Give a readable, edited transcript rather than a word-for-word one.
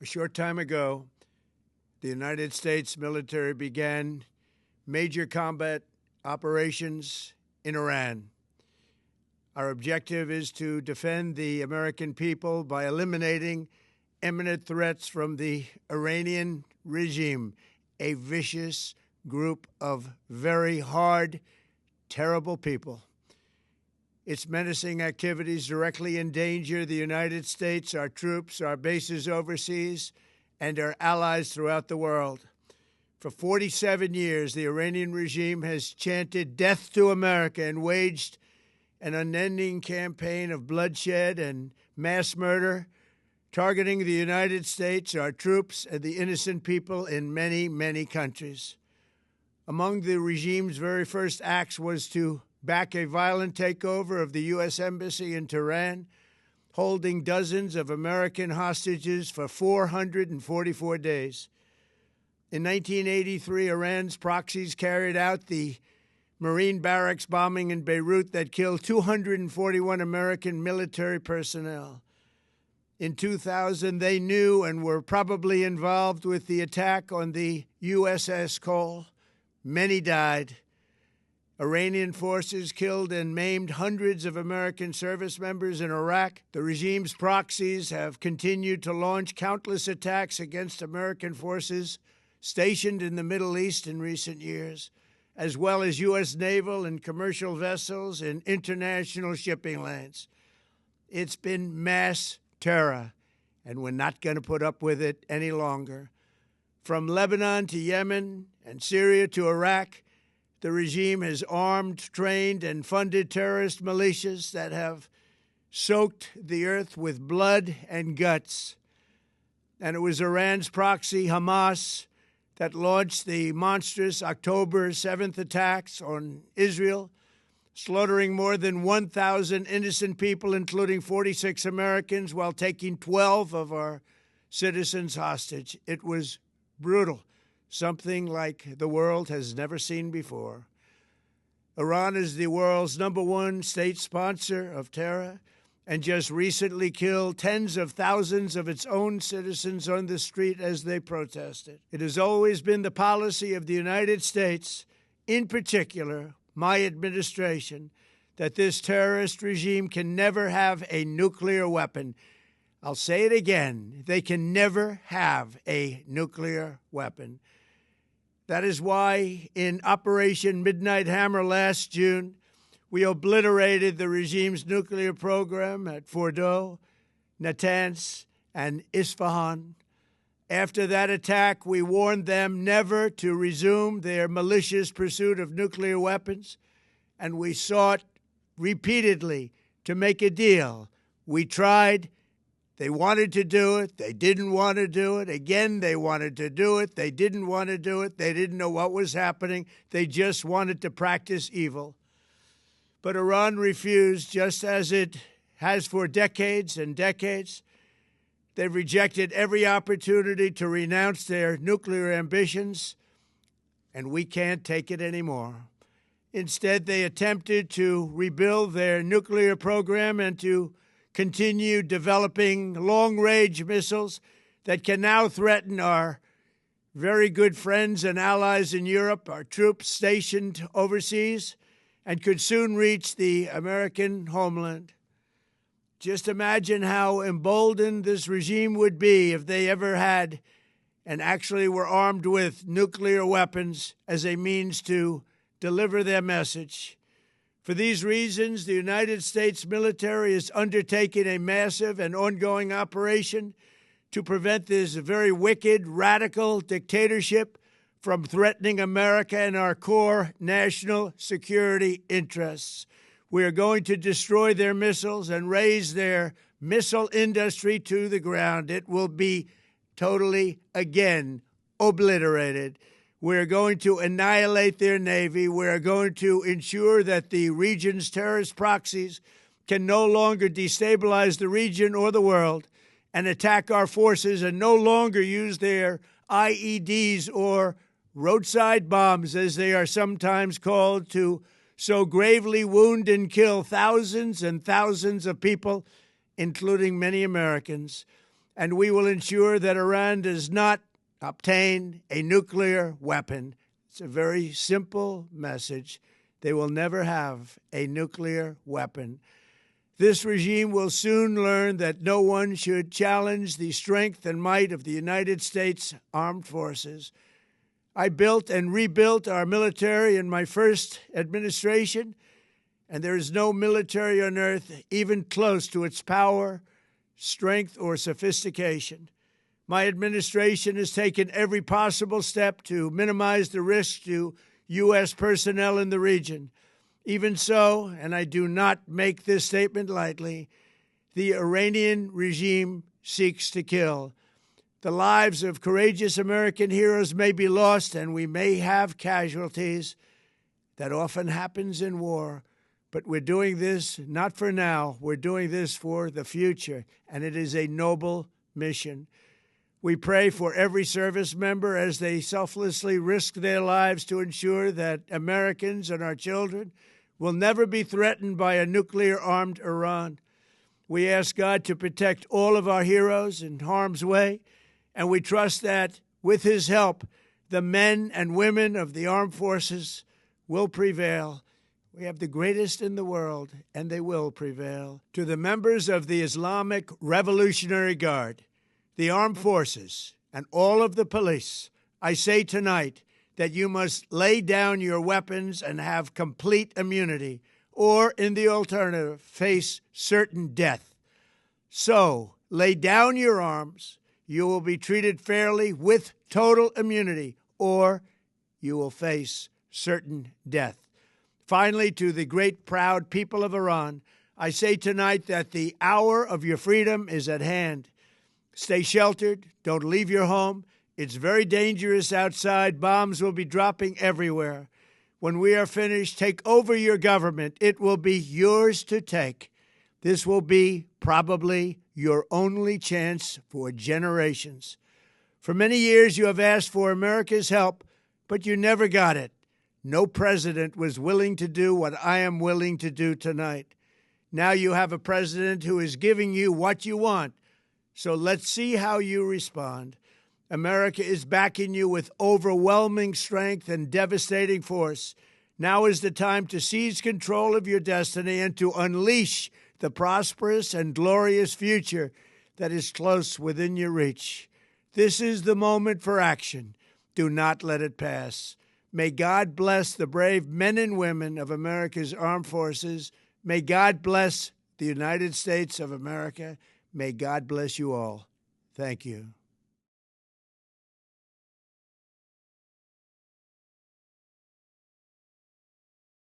A short time ago, the United States military began major combat operations in Iran. Our objective is to defend the American people by eliminating imminent threats from the Iranian regime, a vicious group of very hard, terrible people. Its menacing activities directly endanger the United States, our troops, our bases overseas, and our allies throughout the world. For 47 years, the Iranian regime has chanted death to America and waged an unending campaign of bloodshed and mass murder, targeting the United States, our troops, and the innocent people in many, many countries. Among the regime's very first acts was to back a violent takeover of the U.S. Embassy in Tehran, holding dozens of American hostages for 444 days. In 1983, Iran's proxies carried out the Marine barracks bombing in Beirut that killed 241 American military personnel. In 2000, they knew and were probably involved with the attack on the USS Cole. Many died. Iranian forces killed and maimed hundreds of American service members in Iraq. The regime's proxies have continued to launch countless attacks against American forces stationed in the Middle East in recent years, as well as U.S. naval and commercial vessels in international shipping lanes. It's been mass terror, and we're not going to put up with it any longer. From Lebanon to Yemen and Syria to Iraq, the regime has armed, trained, and funded terrorist militias that have soaked the earth with blood and guts. And it was Iran's proxy, Hamas, that launched the monstrous October 7th attacks on Israel, slaughtering more than 1,000 innocent people, including 46 Americans, while taking 12 of our citizens hostage. It was brutal, something like the world has never seen before. Iran is the world's #1 state sponsor of terror and just recently killed tens of thousands of its own citizens on the street as they protested. It has always been the policy of the United States, in particular, my administration, that this terrorist regime can never have a nuclear weapon. I'll say it again, they can never have a nuclear weapon. That is why in Operation Midnight Hammer last June, we obliterated the regime's nuclear program at Fordow, Natanz, and Isfahan. After that attack, we warned them never to resume their malicious pursuit of nuclear weapons, and we sought repeatedly to make a deal. We tried. They wanted to do it. They didn't want to do it. Again, they wanted to do it. They didn't want to do it. They didn't know what was happening. They just wanted to practice evil. But Iran refused, just as it has for decades and decades. They've rejected every opportunity to renounce their nuclear ambitions, and we can't take it anymore. Instead, they attempted to rebuild their nuclear program and to continue developing long-range missiles that can now threaten our very good friends and allies in Europe, our troops stationed overseas, and could soon reach the American homeland. Just imagine how emboldened this regime would be if they ever had and actually were armed with nuclear weapons as a means to deliver their message. For these reasons, the United States military is undertaking a massive and ongoing operation to prevent this very wicked, radical dictatorship from threatening America and our core national security interests. We are going to destroy their missiles and raise their missile industry to the ground. It will be totally, again, obliterated. We're going to annihilate their Navy. We're going to ensure that the region's terrorist proxies can no longer destabilize the region or the world and attack our forces and no longer use their IEDs or roadside bombs, as they are sometimes called, to so gravely wound and kill thousands and thousands of people, including many Americans. and we will ensure that Iran does not obtain a nuclear weapon. It's a very simple message. They will never have a nuclear weapon. This regime will soon learn that no one should challenge the strength and might of the United States Armed Forces. I built and rebuilt our military in my first administration, and there is no military on earth even close to its power, strength, or sophistication. My administration has taken every possible step to minimize the risk to U.S. personnel in the region. Even so, and I do not make this statement lightly, the Iranian regime seeks to kill. The lives of courageous American heroes may be lost, and we may have casualties. That often happens in war. But we're doing this not for now. We're doing this for the future, and it is a noble mission. We pray for every service member as they selflessly risk their lives to ensure that Americans and our children will never be threatened by a nuclear-armed Iran. We ask God to protect all of our heroes in harm's way, and we trust that, with His help, the men and women of the armed forces will prevail. We have the greatest in the world, and they will prevail. To the members of the Islamic Revolutionary Guard, the armed forces, and all of the police, I say tonight that you must lay down your weapons and have complete immunity, or, in the alternative, face certain death. So, lay down your arms. You will be treated fairly with total immunity, or you will face certain death. Finally, to the great, proud people of Iran, I say tonight that the hour of your freedom is at hand. Stay sheltered. Don't leave your home. It's very dangerous outside. Bombs will be dropping everywhere. When we are finished, take over your government. It will be yours to take. This will be probably your only chance for generations. For many years, you have asked for America's help, but you never got it. No president was willing to do what I am willing to do tonight. Now you have a president who is giving you what you want. So let's see how you respond. America is backing you with overwhelming strength and devastating force. Now is the time to seize control of your destiny and to unleash the prosperous and glorious future that is close within your reach. This is the moment for action. Do not let it pass. May God bless the brave men and women of America's armed forces. May God bless the United States of America. May God bless you all. Thank you.